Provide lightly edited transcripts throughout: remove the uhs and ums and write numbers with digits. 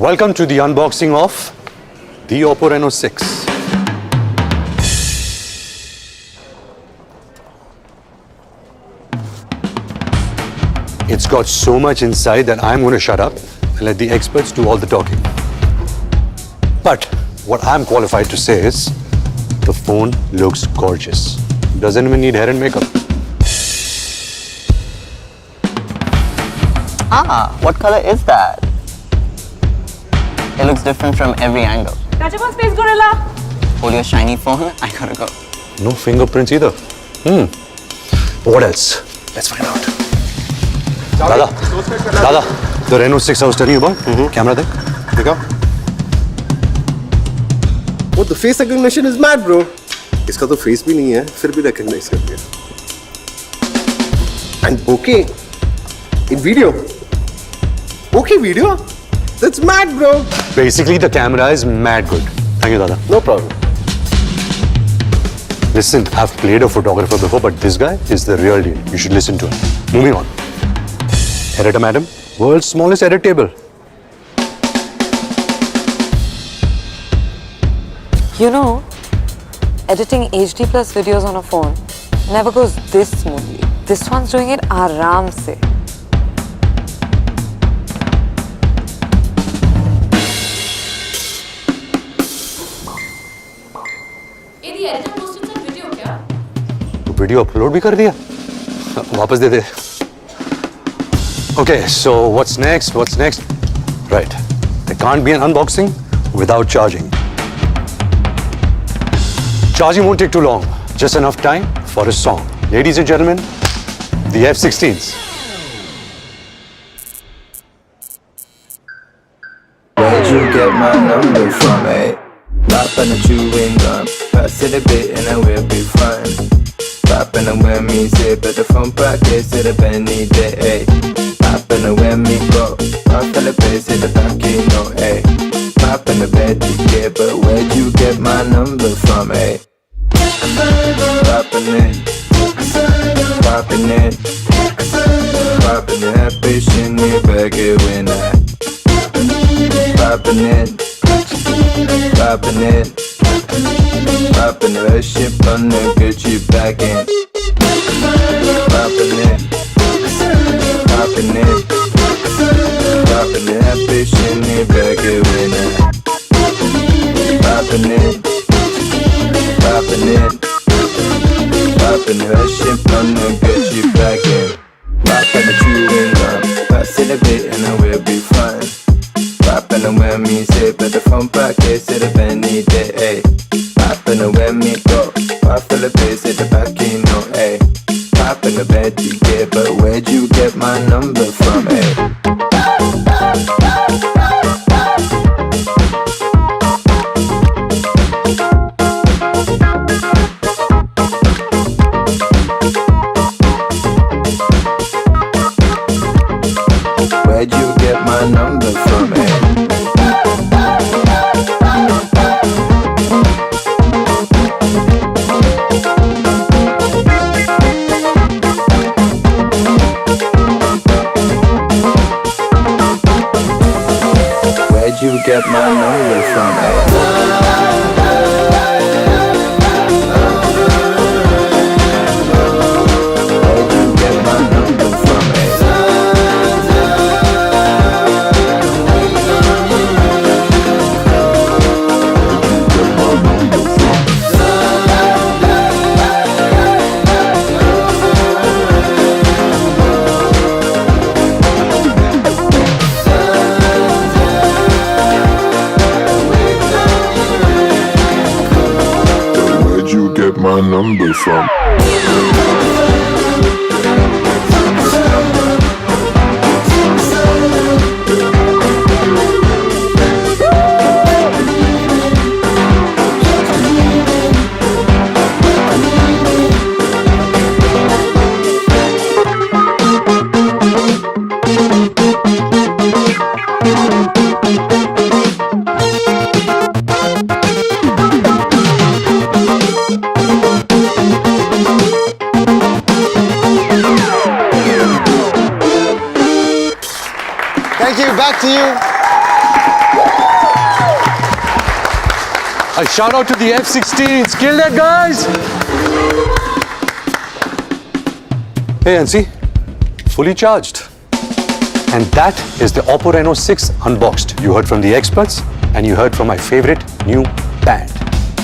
Welcome to the unboxing of the Oppo Reno6. It's got so much inside that I'm going to shut up and let the experts do all the talking. But what I'm qualified to say is the phone looks gorgeous. Doesn't even need hair and makeup. Ah, what color is that? It looks different from every angle. Catch up on Space Gorilla. Hold your shiny phone, I gotta go. No fingerprints either. What else? Let's find out. Dada, the Reno6 I was telling you about. Camera there. Pick up. Oh, the face recognition is mad, bro. इसका तो face भी नहीं है, फिर भी recognize कर लिया. And bokeh in video. Bokeh video? That's mad, bro. Basically, the camera is mad good. Thank you, Dada. No problem. Listen, I've played a photographer before, but this guy is the real deal. You should listen to him. Moving on. Editor madam, world's smallest edit table. You know, editing HD plus videos on a phone never goes this smoothly. This one's doing it आराम से. Video upload भी कर दिया वापस दे दे Okay, so what's next? Right, there can't be an unboxing without charging. Charging won't take too long, just enough time for a song. Ladies and gentlemen, the F-16s. Where'd you get my number from, eh? Pop and a chewing gum, pass it a bit and then we'll be fine. Pop and a when me say, but the phone pocket to the penny day, eh? Pop and a when me go, pop and the place in the back, you know, eh? Pop and the bed you get, but where'd you get my number from, eh? Poppin' in, poppin' in, poppin' that bitch in the bag when I poppin' in, poppin' in, poppin' that shit on the Gucci back in. Poppin' in, poppin' in, poppin' that bitch in the bag when I poppin' in, poppin' in, poppin' that shit on the Gucci back in. Poppin' the chewing gum, pass it a bit and then we'll be fine. Poppin' and when me say, but the phone pocket to the penny day, eh? Poppin' and when me go, pop for the place at the back, you know, eh? Poppin' the bed you get, but where'd you get my number from, eh? Where'd you get my number from, eh? Where'd you get my number from, eh? Where'd you get my number from, eh? My number from. Thank you. Back to you. A shout out to the F16s. Kill that, guys. Hey, Ansi. Fully charged. And that is the Oppo Reno6 unboxed. You heard from the experts and you heard from my favorite new band.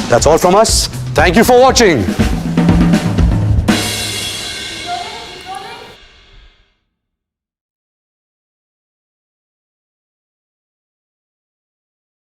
That's all from us. Thank you for watching.